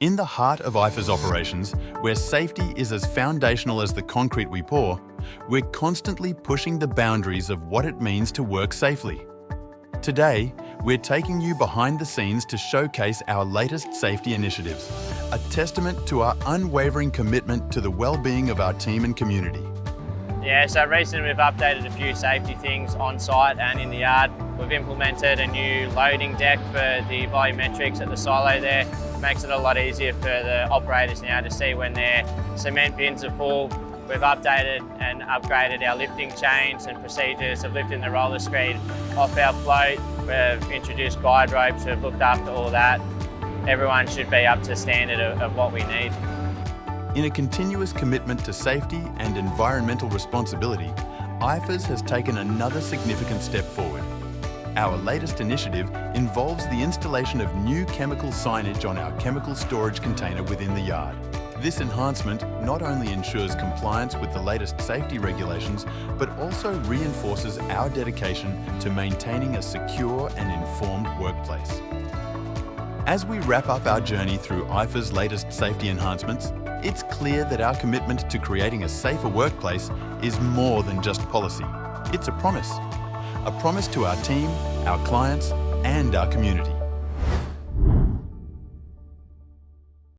In the heart of Eifers operations, where safety is as foundational as the concrete we pour, we're constantly pushing the boundaries of what it means to work safely. Today, we're taking you behind the scenes to showcase our latest safety initiatives, a testament to our unwavering commitment to the well-being of our team and community. Yeah, so recently we've updated a few safety things on site and in the yard. We've implemented a new loading deck for the volumetrics at the silo there. Makes it a lot easier for the operators now to see when their cement bins are full. We've updated and upgraded our lifting chains and procedures of lifting the roller screed off our float. We've introduced guide ropes, we've looked after all that. Everyone should be up to standard of what we need. In a continuous commitment to safety and environmental responsibility, Eifers has taken another significant step forward. Our latest initiative involves the installation of new chemical signage on our chemical storage container within the yard. This enhancement not only ensures compliance with the latest safety regulations, but also reinforces our dedication to maintaining a secure and informed workplace. As we wrap up our journey through Eifers' latest safety enhancements, it's clear that our commitment to creating a safer workplace is more than just policy. It's a promise to our team, our clients, and our community.